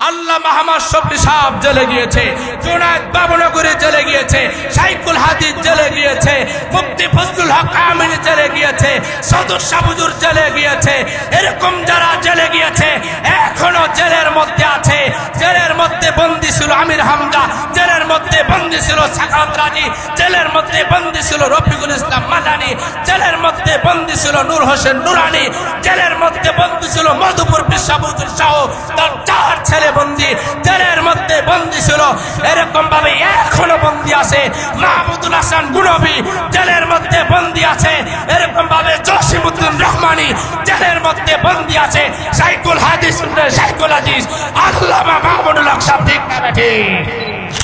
আল্লাহ মাহমুদ শফি সাহেব জেলে গিয়েছে, জুনায়েদ বাবুনগরী জেলে গিয়েছে, শাইখুল হাদিস জেলে গিয়েছে, মুফতি ফজলুল হক আমিন জেলে গিয়েছে, সদর শাহবুজুর জেলে গিয়েছে। এরকম যারা জেলে গিয়েছে এখনো জেলের মধ্যে আছে। জেলের মধ্যে বন্দী ছিল আমির হামজা, জেলের মধ্যে বন্দী ছিল সাখাওয়াত রাজি, জেলের মধ্যে বন্দী ছিল রফিকুল ইসলাম মাদানী, জেলের মধ্যে বন্দী ছিল নূর হোসেন নুরানি, জেলের মধ্যে বন্দী ছিল মধুপুর বিশ্ববুজুর শাহ, তার 4 ছেলে বন্দী জেলের মধ্যে বন্দী ছিল। এরকম ভাবে এখনো বন্দী আছে মাহমুদুল হাসান গুনবী, জেলের মধ্যে বন্দী আছে। এরকম ভাবে জসিমউদ্দিন রহমানী জেলের মধ্যে বন্দী আছে। শাইখুল হাদিস আল্লামা মাহমুদুল হক সাহেব ঠিক না ঠিক?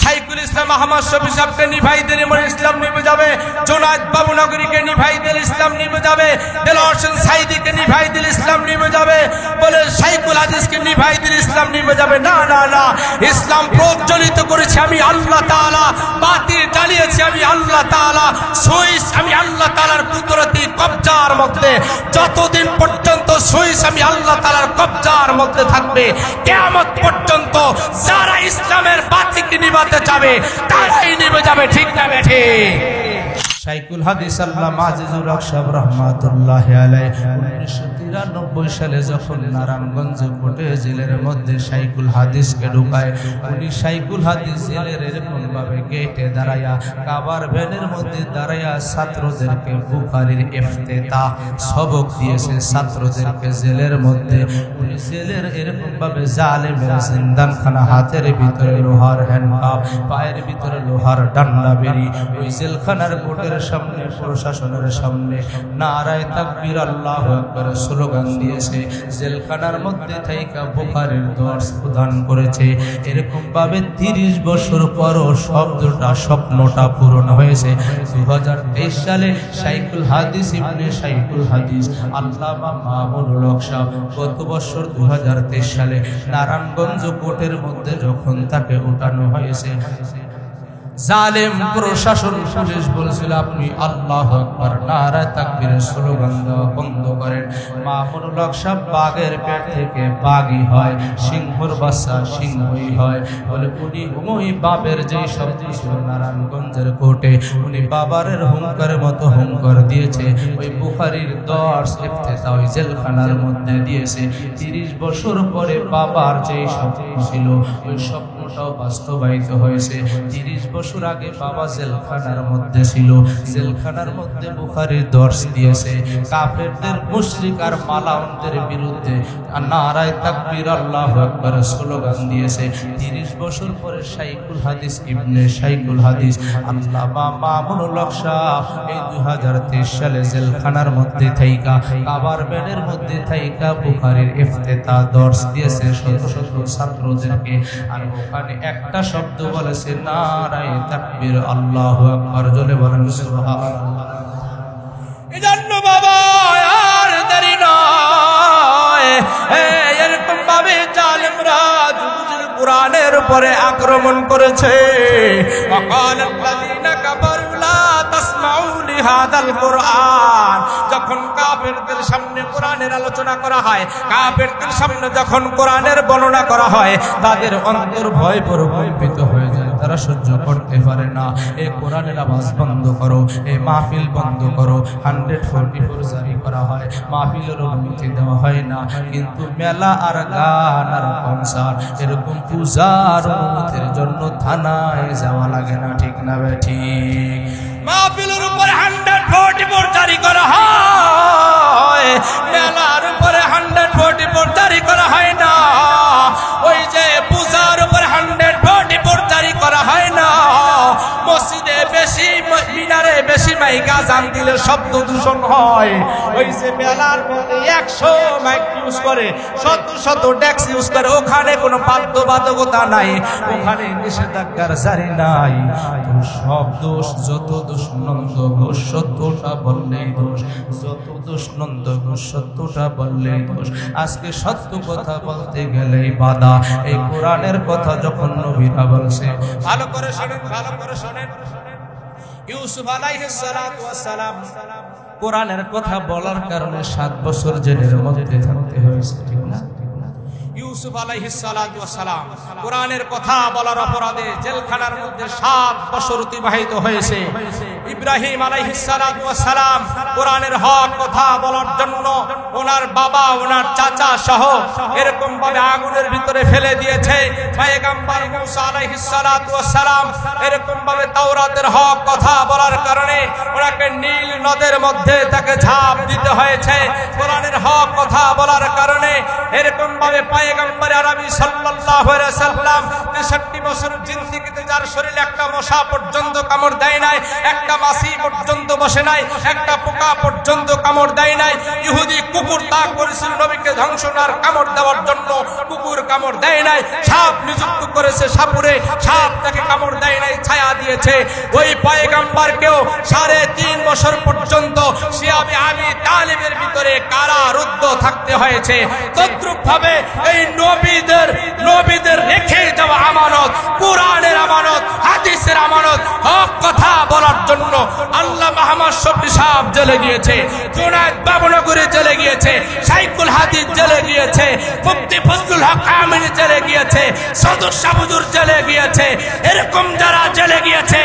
শাইখুল ইসলাম আহমদ শফি সাহেবকে নিভাই দিলে ইসলাম নিভে যাবে, জুনায়েদ বাবুনগরীকে নিভাই দিলে ইসলাম নিভে যাবে, দেলোয়ার হোসেন সাইদিকে নিভাই দিলে ইসলাম নিভে যাবে, বলে শাইখুল হাদিসকে নিভাই দিলে ইসলাম নিভে যাবে। না না না, ইসলাম প্রজ্বলিত করেছি আমি আল্লাহ তাআলা, বাতিল জ্বালিয়েছি আমি আল্লাহ তাআলা। সুইচ আমি আল্লাহ তাআলার কুদরতি কবজার মধ্যে, যতদিন পর্যন্ত সুইচ আমি আল্লাহ তাআলার কবজার মধ্যে থাকবে, কিয়ামত পর্যন্ত যারা ইসলামের বাতিকে নিভাতে যাবে তারাই নিভে যাবে। ঠিক না বেঠে? শাইখুল হাদিস আল্লামা আজিজুর হক সাহেব রাহমাতুল্লাহি আলাইহি 1993 সালে যখন নারায়ণগঞ্জ কোর্টে জেলের মধ্যে শাইখুল হাদিসকে ঢুকায়, উনি শাইখুল হাদিস জেলের এরকম ভাবে গেটে দাঁড়ায়া, কাবার ভ্যানের মধ্যে দাঁড়ায়া ছাত্রদেরকে বুখারীর ইফতিতাহ সবক দিয়েছে ছাত্রদেরকে জেলের মধ্যে। উনি জেলের এরকম ভাবে জালেমের জিন্দানখানা, হাতের ভিতরে লোহার হ্যান্ডকাপ, পায়ের ভিতরে লোহার ডান্ডা বেরি, ওই জেলখানার কোর্টের সামনে, প্রশাসনের সামনে নারায়ে তাকবীর আল্লাহু আকবার স্লোগান দিয়েছে। জেলখানার মধ্যে থাইকা বুখারীর দর্স প্রদান করেছে। এরকম ভাবে 30 বছর পরও শব্দটা, স্বপ্নটা পূরণ হয়েছে। 2023 সালে শাইখুল হাদিস ইবনে শাইখুল হাদিস আল্লামা মাহমুদুল হক সাহেব গত বছর 2023 সালে নারায়ণগঞ্জ কোর্টের মধ্যে যখন তাকে উঠানো হয়েছে, জালেম প্রশাসন পুলিশ বলছিল আপনি আল্লাহু আকবার নারায়ে তাকবীরের স্লোগান দেওয়া বন্ধ করেন। মাহমুদুল হক সাহেব বাঘের পেট থেকে বাঘই হয়, সিংহর বাচ্চা সিংহই হয়, বলে উনি ওই বাবের যেই শব্দ ছিল নারায়ণগঞ্জের কোর্টে, উনি বাবারের হুঙ্কারের মতো হুঙ্কার দিয়েছে। ওই বুখারীর দর্স ইফতিতাহ ওই জেলখানার মধ্যে দিয়েছে। 30 বছর পরে বাবার যেই স্বপ্ন ছিল ওই স্বপ্নটাও বাস্তবায়িত হয়েছে। 30 বছর আগে বাবা জেলখানার মধ্যে ছিল, জেলখানার মধ্যে বুখারীর দর্স দিয়েছে। কাফেরদের, মুশরিক আর মালাউনদের বিরুদ্ধে নারায়ে তাকবীর আল্লাহু আকবার স্লোগান দিয়েছে। 30 বছর পরে শাইখুল হাদিস ইবনে শাইখুল হাদিস আল্লামা মামুনুল হক সাহেব এই 2023 সালে জেলখানার মধ্যে থাইকা, কাবার বেডের মধ্যে থাইকা বুখারীর ইফতিতাহ দর্স দিয়েছে শত শত ছাত্রদেরকে। আর ওখানে একটা শব্দ বলেছে নারায়ে তাকবীর আল্লাহু আকবার। জোরে বলেন সুবহানাল্লাহ। এজন্য বাবা আর দেরি নয়, এরকম ভাবে জালেমরা কুরআনের উপরে আক্রমণ করেছে। ওয়াকালাল্লাযীনা কাফারু লা তাসমাউ লিহাদাল কুরআন, যখন কাফেরদের সামনে কোরআনের আলোচনা করা হয়, কাফেরদের সামনে যখন কোরআনের বর্ণনা করা হয়, তাদের অন্তর ভয় প্রকম্পিত হয়ে যায়, তারা সহ্য করতে পারে না। এই কোরআনের আওয়াজ বন্ধ করো, এই মাহফিল বন্ধ করো। 144 জারি করা হয়, মাহফিলের অনুমতি দেওয়া হয় না, কিন্তু মেলা আর গান আর কনসার্ট, এরকম পূজার অনুমতির জন্য থানায় যাওয়া লাগে না। ঠিক না ঠিক? মাহফিলের উপরে 144 জারি করা হয়, মেলার উপরে 144 জারি করা হয় না। ওই যে পূজার উপরে 144 জারি করা হয় না। মসজিদে বেশি, মিনারে বেশি মাইক আজান দিলে শব্দ দূষণ হয়। ওই যে মেলার মধ্যে 100 মাইক ইউজ করে, শত শত ডেক্স ইউজ করে, ওখানে কোনো বাধ্যবাধকতা নাই, ওখানে নিষেধাজ্ঞার জারি নাই। সব দোষ, যত দোষ নন্দ ঘোষ, সত্যটা বললেই দোষ, যত দোষ নন্দ ঘোষ, সত্যটা বললেই দোষ। আজকে সত্য কথা বলতে গেলেই বাধা। এই কোরআনের কথা যখন নবীরা বলছে, ভালো করে শোনেন, ভালো করে শোনেন। ইউসুফ আলাইহিস সালাতু ওয়াস সালাম কোরআনের কথা বলার কারণে 7 বছর জেলের মধ্যে থাকতে হয়েছে। ঠিক না? ইউসুফ আলাইহিস সালাতু ওয়াস সালাম কোরআনের কথা বলার অপরাধে জেলখানার মধ্যে 7 বছর অতিবাহিত হয়েছে। ইব্রাহিম আলাইহিস সালাতু ওয়াস সালাম কোরআনের হক কথা বলার জন্য ওনার বাবা ওনার চাচা সহ এরকম ভাবে আগুনের ভিতরে ফেলে দিয়েছে। পয়গম্বর মুসা আলাইহিস সালাতু ওয়াস সালাম এরকম ভাবে তাওরাতের হক কথা বলার কারণে ওনাকে নীল নদের মধ্যে তাকে ঝাঁপ দিতে হয়েছে। কোরআনের হক কথা বলার কারণে এরকম ভাবে পয়গম্বর আরবি সাল্লাল্লাহু আলাইহি সাল্লাম 63 বছর জিন্দেগিতে যার শরীরে একটা মশা পর্যন্ত কামড় দেয় নাই, একটা মাছি পর্যন্ত বসে নাই, একটা পোকা পর্যন্ত কামড় দেয় নাই। ইহুদি কুকুর তাক করেছিল নবীকে ধ্বংসনার কামড় দেওয়ার জন্য, কুকুর কামড় দেয় নাই। সাপ নিযুক্ত করেছে সাপুরে, সাপ তাকে কামড় দেয় নাই, ছায়া দিয়েছে। ওই পয়গম্বরকেও 3.5 বছর পর্যন্ত শিয়াবে আবি তালিবের ভিতরে কারারুদ্ধ থাকতে হয়েছে। তদ্রুপ ভাবে এই নবীদের রেখে যাওয়া আমানত, কোরআনের আমানত, হাদিসের আমানত, হক কথা বলার জন্য আল্লাহ মাহমুদ শফি সাহেব জেলে গিয়েছে, জুনায়েদ বাবুনগরে জেলে গিয়েছে, শাইখুল হাদিস জেলে গিয়েছে, মুফতি ফজলুল হক আমিনী জেলে গিয়েছে, সদর শাহ হুজুর জেলে গিয়েছে। এরকম যারা জেলে গিয়েছে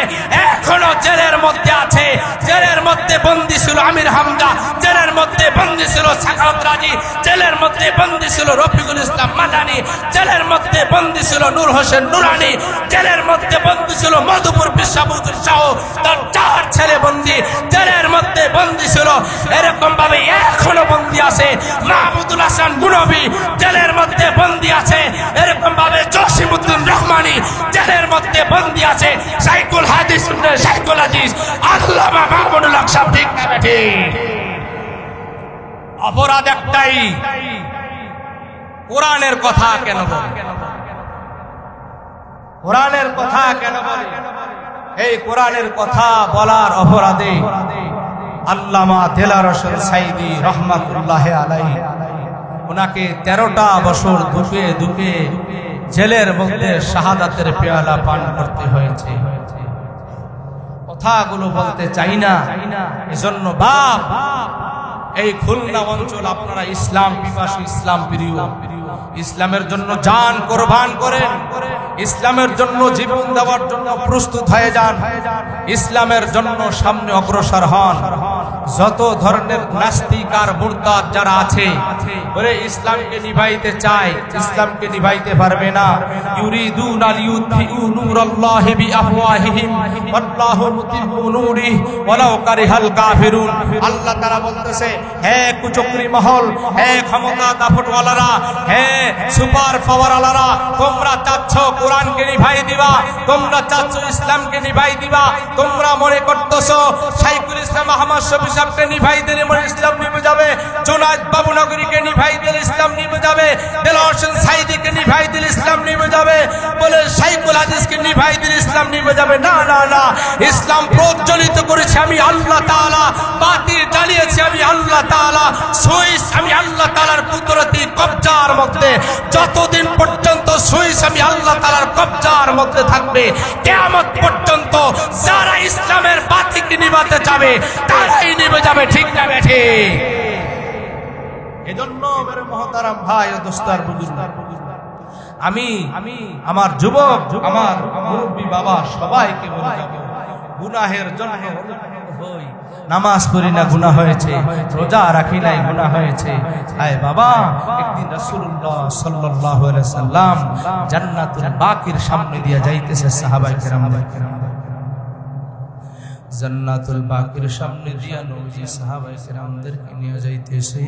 এখনো জেলের মধ্যে আছে। জেলের মধ্যে বন্দী ছিল আমির হামজা, জেলের মধ্যে বন্দী ছিল সাখাওয়াত রাজি, জেলের মধ্যে বন্দী ছিল রফিকুল ইসলাম মাদানী, জেলের মধ্যে বন্দী ছিল নূর হোসেন নুরানি, জেলের মধ্যে বন্দী ছিল মধুপুর বিশ্ববুদ্ধির শাহ, তার 4 ছেলে বন্দী জেলের মধ্যে বন্দী ছিল। এরকম ভাবে এখনো বন্দী আছে মাহমুদুল হাসান গুনবী, জেলের মধ্যে বন্দী আছে। এরকম ভাবে জসিমউদ্দিন রহমানী জেলের মধ্যে বন্দী আছে। শাইখুল হাদিস শাইখুল হাদিস আল্লামা মাহমুদুল হক সাহেব ঠিক না ঠিক? অপরাধ একটাই, কোরআনের কথা কেন বলে? কোরআনের কথা কেন বলে? এই কোরআনের কথা বলার অপরাধে আল্লামা দেলার হোসেন সাইদি রহমাতুল্লাহ আলাইহি ওনাকে 13টা বছর দুকে দুকে জেলের মধ্যে শাহাদাতের পেয়ালা পান করতে হয়েছে। কথাগুলো বলতে চাই না, এজন্য বাপ এই খুলনা অঞ্চল আপনারা ইসলাম পিপাসু, ইসলাম প্রিয়, ইসলামের জন্য জান কোরবান করেন, ইসলামের জন্য জীবন দেওয়ার জন্য প্রস্তুত হয়ে যান, ইসলামের জন্য সামনে অগ্রসর হন। যত ধরনের নাস্তিক আর মুরতাদ যারা আছে বলে ইসলামকে নিভাইতে চায়, ইসলামকে নিভাইতে পারবে না। ইউরিদুনা লিইউতফিউ নূরাল্লাহি বিআফওয়াহিহিম ওয়াল্লাহু মুতিম্মু নূরিহি ওয়ালাউ কারিহাল কাফিরুন। আল্লাহ তাআলা বলতেছে, হে কুচক্রী মহল, হে ক্ষমতা দাপটওয়ালারা, হে সুপার পাওয়ারওয়ালারা, তোমরা চাচ্ছ কোরআনকে নিভাই দিবা, তোমরা চাচ্ছ ইসলামকে নিভাই দিবা, তোমরা মনে করতেছো শাইখুল ইসলাম আহমদ শফি সাহেবকে নিভাই দিলে মনে ইসলাম নিভে যাবে, জুনায়েদ বাবুনগরীকে নিভাই দিলে ইসলাম নিভে যাবে, দেলাওয়ার হোসেন সাইদিকে নিভাই দিলে ইসলাম নিভে যাবে, বলে শাইখুল হাদিসকে নিভাই দিলে ইসলাম নিভে যাবে। না না না, ইসলাম প্রজ্বলিত করেছে আমি আল্লাহ তাআলা, বাতিল জ্বালিয়েছি আমি আল্লাহ তাআলা। সুইচ আমি আল্লাহ তাআলার কুদরতি কবজার মধ্যে, যতদিন পর্যন্ত সুইচ আমি আল্লাহ তাআলার কবজার মধ্যে থাকবে, কিয়ামত পর্যন্ত যারা ইসলামের বাতিকে নিভাতে যাবে তারাই নিভে যাবে। ঠিক না বেঠে? এজন্য মেরে মুহতারাম ভাই ও দোস্তার বুজুর্গ, আমি আমার যুবক, আমার মুরব্বী বাবা সবাইকে বলে যাব, গুনাহের জন্য হই, নামাজ পড়ি না গুনাহ হয়েছে, রোজা রাখি নাই গুনাহ হয়েছে। আয় বাবা, একদিন রাসূলুল্লাহ সাল্লাল্লাহু আলাইহি সাল্লাম জান্নাতুল বাকির সামনে দিয়ে যাইতেছে সাহাবায়ে কেরামদেরকে, জান্নাতুল বাকির সামনে দিয়া নবীজি সাহাবায়ে কেরামদেরকে নিয়ে যাইতেছে।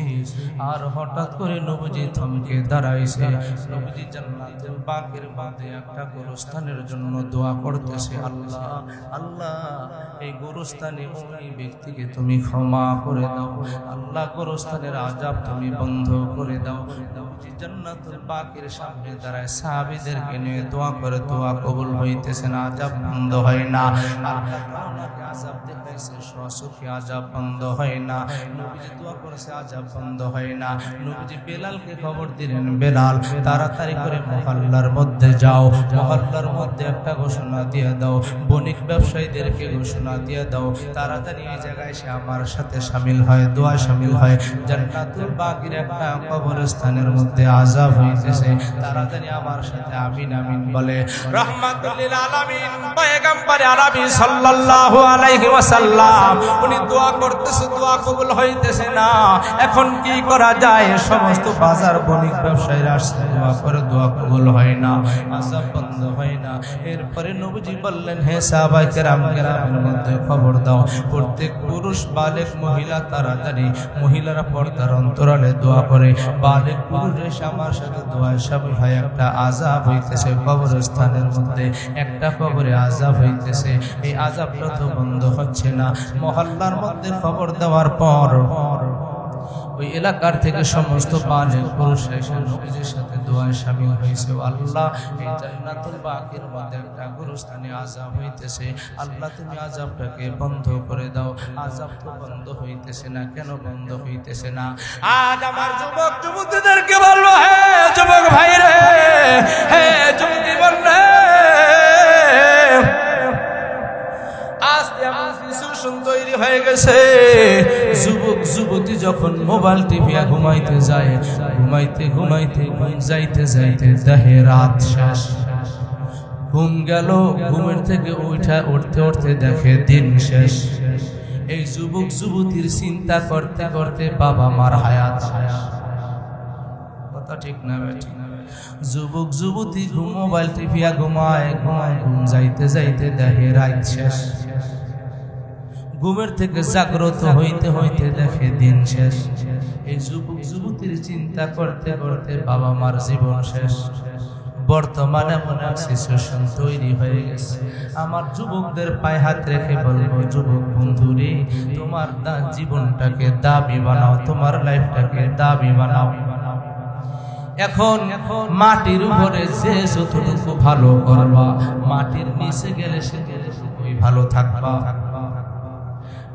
আর হঠাৎ করে নবীজি থমকে দাঁড়াইছে। নবীজি জান্নাতুল বাকির মধ্যে একটা গোরস্থানের জন্য দোয়া করতেছে, আল্লাহ আল্লাহ এই গোরস্থানে ওই ব্যক্তিকে তুমি ক্ষমা করে দাও, আল্লাহ গোরস্থানের আযাব তুমি বন্ধ করে দাও। নবীজি জান্নাতুল বাকির সামনে দাঁড়ায় সাহাবীদেরকে নিয়ে দোয়া করে, দোয়া কবুল হইতেছে না, আযাব বন্ধ হয় না। আযাব দেখাইছে, সরাসরি আযাব বন্ধ হয় না। নবীজি দোয়া করেছে, আযাব বন্ধ হয় না। নবীজি বেলালকে খবর দিলেন, বেলাল তাড়াতাড়ি করে মহল্লার মধ্যে যাও, মহল্লার মধ্যে একটা ঘোষণা দিয়ে দাও, বণিক ব্যবসায়ীদেরকে ঘোষণা দিয়ে দাও, তাড়াতাড়ি এই জায়গায় এসে আমার সাথে শামিল হয়, দোয়া শামিল হয়। জান্নাতুল বাকির একটা কবরস্থানের মধ্যে মধ্যে আযাব হইতেছে, তাড়াতাড়ি আমার সাথে আমিন আমিন বলে। রাহমাতুল লিল আলামিন পয়গম্বর আরবি সাল্লাল্লাহু আলাইহি ওয়াসাল্লাম উনি দোয়া করতেছে, দোয়া কবুল হইতেছে না। এখন কি করা যায়? সমস্ত বাজার বণিক ব্যবসায়ীরা আসছে, দোয়া করে দোয়া কবুল হয় না, আযাব বন্ধ হয় না। এরপরে নবীজি বললেন, হে সাহাবায়ে কেরাম, গ্রামের মধ্যে খবর দাও, প্রত্যেক পুরুষ বালেক মহিলা তাড়াতাড়ি, মহিলারা পর্দার অন্তরালে দোয়া করে, বালেক পুরুষ এসে আমার সাথে দোয়ায় শামিল হয়। একটা আযাব হইতেছে কবরস্থানের মধ্যে, একটা কবরে আযাব হইতেছে, এই আযাবটা তো বন্ধ হচ্ছে না। মহল্লার মধ্যে খবর দেওয়ার পর ওই এলাকার থেকে সমস্ত বালেক পুরুষ এসে নবীজির সাথে দোয়ায় শামিল হয়েছে। আল্লাহ, এই জান্নাতুল বাকির মধ্যে একটা গুরুস্থানে আযাব হইতেছে, আল্লাহ তুমি আযাবটাকে বন্ধ করে দাও। আযাব তো বন্ধ হইতেছে না, কেন বন্ধ হইতেছে না? আজ আমার যুবক যুবতীদেরকে বলবো, হে যুবক ভাই রে, হে যুবতী বোন রে, আজ এমন সিচুয়েশন তৈরি হয়ে গেছে, যুবক যুবতী যখন মোবাইল টিভিয়া ঘুমাইতে যায়, ঘুমাইতে ঘুমাইতে ঘুম যাইতে যাইতে দেখে রাত শেষ, ঘুম গেল, ঘুমের থেকে উঠতে উঠতে দেখে দিন শেষ। এই যুবক যুবতীর চিন্তা করতে করতে বাবা মার হায়াত শেষ। কথা ঠিক না বেঠিক? যুবক যুবতী মোবাইল টিভিয়া ঘুমায় ঘুমায়, ঘুম যাইতে যাইতে দেখে রাত শেষ, ঘুমের থেকে জাগ্রত হইতে হইতে দেখে দিন শেষ। এই যুবক যুবতীর চিন্তা করতে করতে বাবা মার জীবন শেষ। বর্তমানে এমন এক সিচুয়েশন তৈরি হয়ে গেছে, আমার যুবকদের পায়ে হাত রেখে বলবো, যুবক বন্ধুরে, তোমার জীবনটাকে দাবি বানাও, তোমার লাইফটাকে দাবি বানাও। এখন মাটির উপরে যে যতটুকু ভালো করবা, মাটির নিচে গেলে সে ততটুকুই ভালো থাকবা।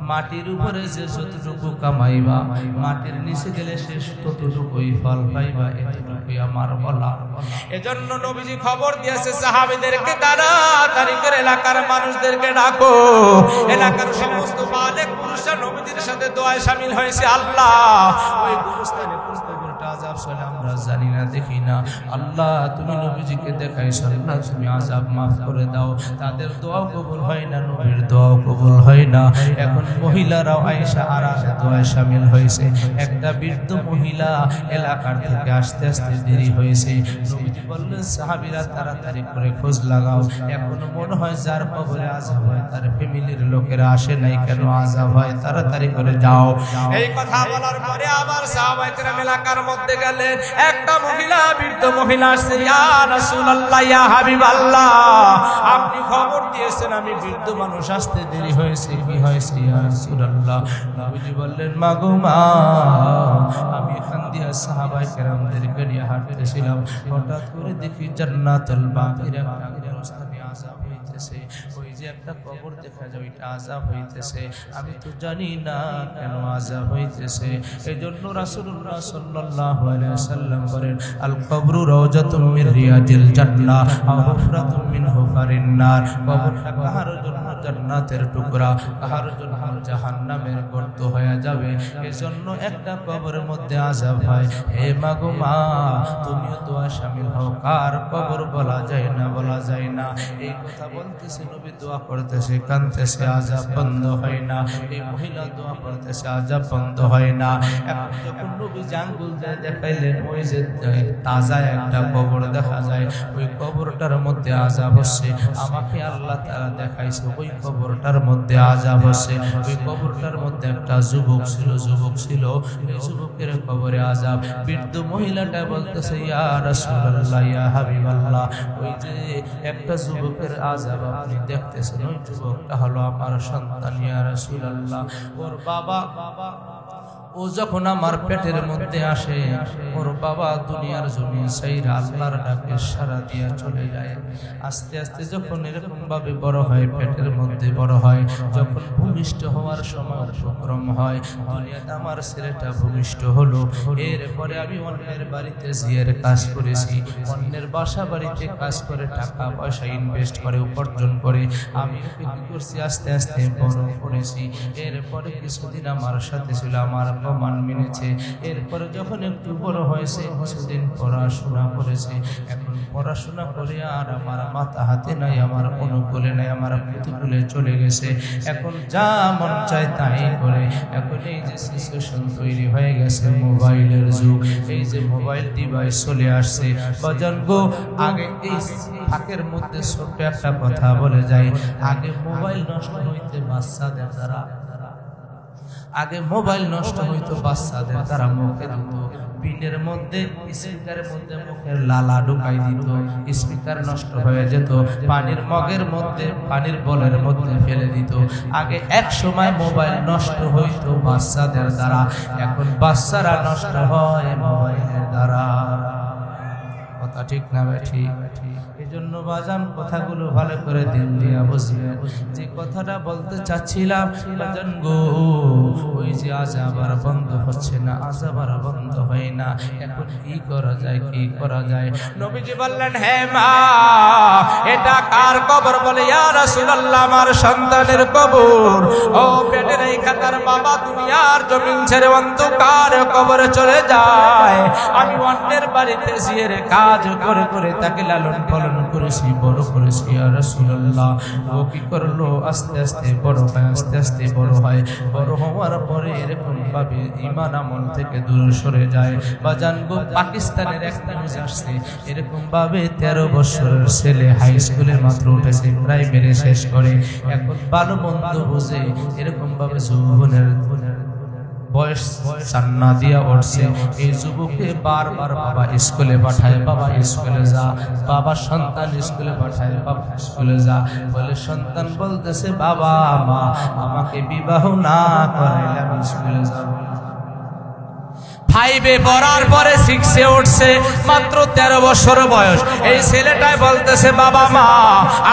মাটির উপরে যে যতটুকু কামাইবা, মাটির নিচে গেলে সে ততটুকুই ফল পাইবা, এতটুকুই আমার বলা। এজন্য নবীজি খবর দিয়েছে সাহাবীদেরকে, তাড়াতাড়ি করে এলাকার মানুষদেরকে ডাকো। এলাকার সমস্ত বালেক পুরুষরা নবীজির সাথে দোয়ায় শামিল হয়েছে। আল্লাহ, ওই গুরুস্থানে আযাব চলে, আমরা জানি না, দেখি না। আল্লাহ, তুমি নবীজিকে দেখাইছো, আল্লাহ তুমি আযাব মাফ করে দাও। তাদের দোয়া কবুল হয় না, নবীর দোয়া কবুল হয় না। এখন মহিলারাও আয়েশা আর দোয়ায় শামিল হয়েছে। একটা বৃদ্ধ মহিলা এলাকার থেকে আসতে আসতে দেরি হয়েছে। নবীজি বললেন, সাহাবীরা তাড়াতাড়ি করে খোঁজ লাগাও, এখনো মনে হয় যার কবরে আযাব হয় তার ফ্যামিলির লোকেরা আসে নাই, কেন আযাব হয়, তাড়াতাড়ি করে যাও। এই কথা বলার পরে আবার সাহাবায়ে কেরাম এলাকার মধ্যে গেলেন। একটা মহিলা, বৃদ্ধ মহিলা আসছে, ইয়া রাসূলুল্লাহ, ইয়া হাবিবাল্লাহ, আপনি খবর দিয়েছেন আমি বৃদ্ধ মানুষ, আসতে দেরি হয়েছে, কি হয়েছে ইয়া রাসূলুল্লাহ? নবীজি বললেন, মা গো মা, আমি এখান দিয়ে সাহাবায়ে কেরামদেরকে নিয়ে হাঁটতেছিলাম, হঠাৎ করে দেখি জান্নাতুল বাকির একটা গুরুস্থানে আযাব হইতেছে। ওই যে একটা কবর দেখা যায়, ওইটা আযাব হইতেছে। আমি তো জানি না কেন আযাব হইতেছে। এজন্য রাসূলুল্লাহ সাল্লাল্লাহু আলাইহি ওয়াসাল্লাম বলেন, আল কবরু রাওজাতুম মির রিয়াজিল জান্নাহ আও হুফরাতুম মিন হুফারিন নার। কবরটা কাহার জন্য জান্নাতের টুকরা, কাহার জন্য জাহান্নামের গর্ত হয়ে যাবে। এজন্য একটা কবরের মধ্যে আযাব হয়। হে মা গো মা, তুমিও দোয়া শামিল হও। কার কবর বলা যায় না, বলা যায় না। এই কথা বলতেছে নবী, দোয়া করতেছে, কাঁদতেছে, আযাব বন্ধ হয় না। এই মহিলা দোয়া করতেছে, আযাব বন্ধ হয় না। এখন যখন নবী আঙ্গুল দিয়ে দেখাইলেন, ওই যে তাজা একটা কবর দেখা যায়, ওই কবরটার মধ্যে আযাব হচ্ছে। আমাকে আল্লাহ তাআলা দেখাইছে, ওই কবরটার মধ্যে আযাব হচ্ছে। ওই কবরটার মধ্যে একটা যুবক ছিল, এই যুবকের কবরে আযাব। বৃদ্ধ মহিলাটা বলতেছে, ইয়া রাসূলুল্লাহ, ইয়া হাবিবাল্লাহ, ওই যে একটা যুবকের আযাব আপনি দেখতেছেন, ওই যুবকটা হলো আমার সন্তান, ইয়া রাসূলুল্লাহ। ওর বাবা, ও যখন আমার পেটের মধ্যে আসে, ওর বাবা দুনিয়ার জমিন ছাইরা আল্লাহর ডাকে সাড়া দিয়া চলে যায়। আস্তে আস্তে যখন এরকম ভাবে বড় হয়, পেটের মধ্যে বড় হয়, যখন ভূমিষ্ঠ হওয়ার সময় উপক্রম হয়, দুনিয়াতে আমার ছেলেটা ভূমিষ্ঠ হলো। এরপরে আমি অন্যের বাড়িতে জিয়ার কাজ করেছি, অন্যের বাসা বাড়িতে কাজ করে টাকা পয়সা ইনভেস্ট করে, উপার্জন করে আমি ওকে কি করছি, আস্তে আস্তে বড় করেছি। এরপরে কিছুদিন আমার সাথে ছিল, আমার কমান মেনেছে। এরপরে যখন একটু বড় হয়েছে, কিছুদিন পড়াশোনা করেছে। এখন পড়াশোনা করে আর আমার মাথা হাতে নাই, আমার অনুকূলে নাই, আমার প্রতিকূলে চলে গেছে। এখন যা মন চায় তাই করে। এখন এই যে সিচুয়েশন তৈরি হয়ে গেছে, মোবাইলের যুগ, এই যে মোবাইল ডিভাইস চলে আসছে বাজান গো। আগে এই ফাঁকের মধ্যে ছোট্ট একটা কথা বলে যায়, আগে মোবাইল নষ্ট হইতে বাচ্চাদের দ্বারা, আগে মোবাইল নষ্ট হইতো বাচ্চাদের দ্বারা মুখে দিত, পিনের মধ্যে স্পিকারের মধ্যে মুখের লালা ঢুকাই দিত, স্পিকার নষ্ট হয়ে যেত, পানির মগের মধ্যে পানির বলের মধ্যে ফেলে দিত। আগে এক সময় মোবাইল নষ্ট হইতো বাচ্চাদের দ্বারা, এখন বাচ্চারা নষ্ট হয় মোবাইলের দ্বারা। কথা ঠিক না বেঠি? এই জন্য বাজান কথাগুলো ভালো করে দিল দিয়া বুঝবেন। যে কথাটা বলতে চাচ্ছিলাম বাজান গো, ওই যে আযাব আর বন্ধ হচ্ছে না, আযাব আর বন্ধ হয় না। এখন কি করা যায়, কি করা যায়? নবীজি বললেন, হে মা, এটা কার কবর? বলে, ইয়া রাসূলুল্লাহ, আমার সন্তানের কবর। ও পেটের এই খাতার বাবা দুনিয়ার জমিন ছেড়ে অন্ধকার কবরে চলে যায়। আমি অন্যের বাড়িতে জিয়ের কাজ করে করে তাকে লালন পালন করেছি, বড় করেছি। ইয়া রাসূলুল্লাহ, ও কি করলো? আস্তে আস্তে বড় হয়, আস্তে আস্তে বড় হয়। বড় হওয়ার পরে এরকম ভাবে ঈমান আমল থেকে দূরে সরে যায়। বাজান গো, পাকিস্তানের এক নিউজ আসছে, এরকম ভাবে 13 বছরের ছেলে হাই স্কুলে মাত্র উঠেছে, প্রাইমারি শেষ করে, এখন ভালো মন্দ বুঝে এরকম ভাবে যৌবনের বয়স সান্না দিয়া উঠছে। এই যুবককে বারবার বাবা স্কুলে পাঠায়, বাবা স্কুলে যা, বাবা সন্তান স্কুলে পাঠায়, বাবা স্কুলে যা বলে। সন্তান বলতেছে, বাবা মা আমাকে বিবাহ না করাইলে আমি স্কুলে যাব। 5-এ পড়ার পরে 6-এ উঠছে, মাত্র 13 বছর বয়স। এই ছেলেটাই বলতেছে, বাবা মা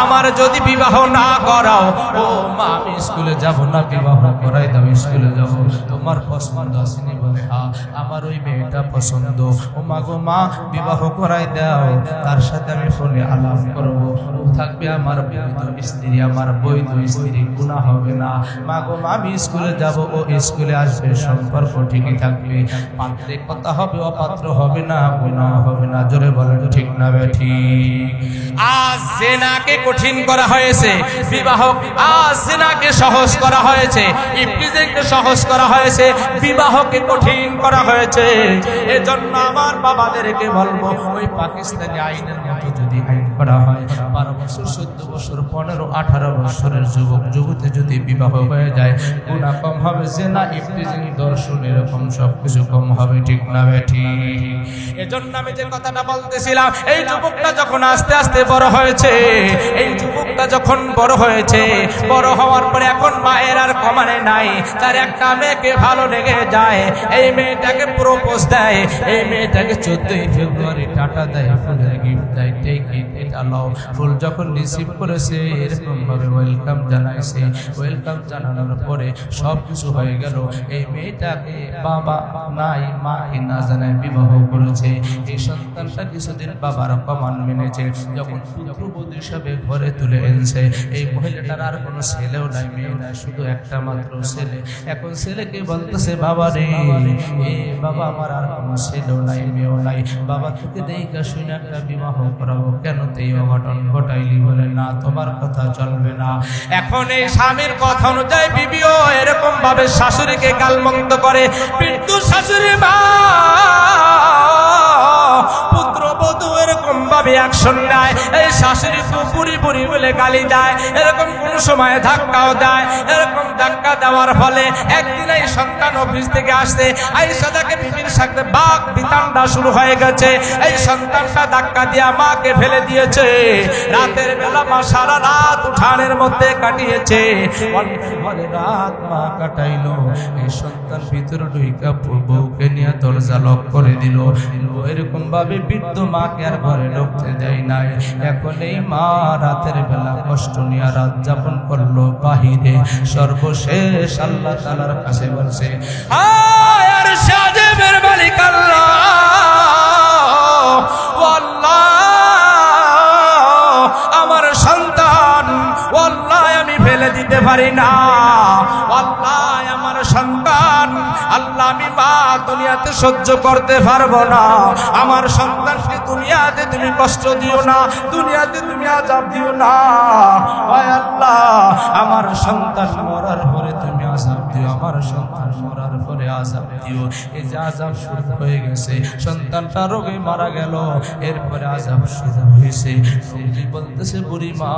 আমার যদি বিবাহ না করাও, ও মা আমি স্কুলে যাব না, বিবাহ করাই দাও, স্কুলে যাব। তোমার পছন্দ আসেনি? বলে, হ্যাঁ আমার ওই মেয়েটা পছন্দ। ও মা গো মা, বিবাহ করাই দাও, তার সাথে আমি ফোনে আলাপ করব, থাকবে আমার বৈধ স্ত্রী, আমার বৈধ স্ত্রী, গুনাহ হবে না। মা গো মা, আমি স্কুলে যাব, ও স্কুলে আসবে, সম্পর্ক ঠিকই থাকবে, পাত্রে কথা হবে, অপাত্র হবে না, গুনাহ হবে না। জোরে বলেন ঠিক না ঠিক? আজ জিনাকে কঠিন করা হয়েছে, বিবাহ আজ জিনাকে সহজ করা হয়েছে, ইফতিজিংকে সহজ করা হয়েছে, বিবাহকে কঠিন করা হয়েছে। এজন্য আমার বাবাদেরকে বলবো, ওই পাকিস্তানি আইনের মতো যদি আইন করা হয়, 12 বছর, 14 বছর, 15, 18 বছরের যুবক যুবতী যদি বিবাহ হয়ে যায়, গুনাহ কম হবে, জিনা, ইফতিজিং, দর্শন, এরকম সবকিছু কম হবে। ঠিক না ঠিক? এজন্য আমি যে কথাটা বলতেছিলাম, এই যুবকটা যখন আস্তে আস্তে বড় হয়েছে, এই যুবকটা যখন বড় হয়েছে, বড় হওয়ার পরে এখন মায়ের আর কমানে নাই, তার একটা মেয়েকে ভালো লেগে যায়, এই মেয়েটাকে প্রপোজ দেয়, এই মেয়েটাকে 14ই ফেব্রুয়ারি টাটা দেয়, ফুলের গিফট দেয়, টেক ইট, এটা লও। ফুল যখন রিসিভ করেছে, এরকম ভাবে ওয়েলকাম জানাইছে, ওয়েলকাম জানানোর পরে সব কিছু হয়ে গেল। এই মেয়েটাকে বাবা নাই, মাকে না জানায় বিবাহ করেছে। এই সন্তানটা কিছুদিন বাবার কমান মেনেছে, যখন পুত্রবধূ হিসাবে ঘরে তুলে এনেছে, এই মহিলাটার আর কোনো ছেলেও নাই, মেয়ে নাই, শুধু একটা মাত্র ছেলে। এখন ছেলেকে বলতেছে, বাবা রে, এ বাবা আমার আর কোনো ছেলেও নাই, মেয়েও নাই, বাবা তোকে দেখা শুনে একটা বিবাহ করাবো, কেন তুই অঘটন ঘটাইলি? বলে, না তোমার কথা চলবে না। এখন এই স্বামীর কথা অনুযায়ী বিবিও এরকম ভাবে শাশুড়িকে গালমন্দ করে, কিন্তু শাশুড়ি মা পুত্রবধূ এরকম ভাবে অ্যাকশন নেয়, এই শাশুড়ি বুড়ি বুড়ি বলে গালি দেয়, এরকম কোন সময় ধাক্কাও দেয়। এরকম ধাক্কা দেওয়ার ফলে একদিন এই সন্তান অফিস থেকে আসছে, আয়েশা তাকে বিবির সাথে বাক বিতণ্ডা শুরু হয়ে গেছে। এই সন্তানটা ধাক্কা দিয়া মাকে ফেলে দিয়েছে। রাতের বেলা মা সারা রাত উঠানের মধ্যে কাটিয়েছে, অনেক ঘরে রাত মা কাটাইলো। এই সন্তান ভিতরে ঢুইকা বউকে নিয়ে দরজা লক করে দিল। এরকম ভাবে বৃদ্ধ মাকে আর ঘরে ঢুকতে দেয় নাই। এখন এই মা রাতের বেলা কষ্ট নিয়ে রাত যাপন করলো বাহিরে। সর্বশেষ আল্লাহ তাআলার কাছে বলছে, আয় আরশের মালিক আল্লাহ, ও আল্লাহ আমার সন্তান, ও আল্লাহ আমি ফেলে দিতে পারি না, ও আল্লাহ আমার সন্তান, আল্লাহ আমি দুনিয়াতে সহ্য করতে পারবো না, আমার সন্তানকে দুনিয়াতে তুমি কষ্ট দিও না, দুনিয়াতে তুমি আযাব দিও না। ওয় আল্লাহ, আমার সন্তান মরার পরে তুমি আযাব দিও, আমার সন্তান মরার পরে আযাব দিও। এই যে আযাব শুরু হয়ে গেছে, সন্তানটা রোগে মারা গেল, এরপরে আযাব শুরু হয়েছে। তুমি বলতেছে বুড়ি মা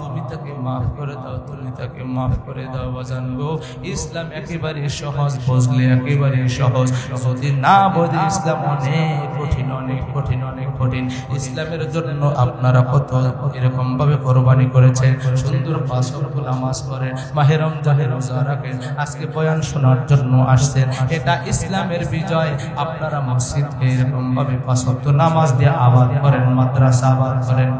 তুমি তাকে মাফ করে দাও, তুমি তাকে মাফ করে দাও। বাজান গো, ইসলাম একেবারে সহজ, বুঝলে একেবারে সহজ, যদি না বুঝি ইসলাম অনেক কঠিন, অনেক কঠিন, অনেক কঠিন। ইসলামের জন্য আপনারা কত এরকম ভাবে কোরবানি করেছেন, সুন্দর 5 ওয়াক্ত নামাজ পড়েন, মাহে রমজানের রোজা রাখেন, আজকে বয়ান শোনার জন্য আসছেন, এটা ইসলামের বিজয়। আপনারা মসজিদে এরকম ভাবে 5 ওয়াক্ত নামাজ দিয়ে আবাদ করেন, মাদ্রাসা আবাদ করেন।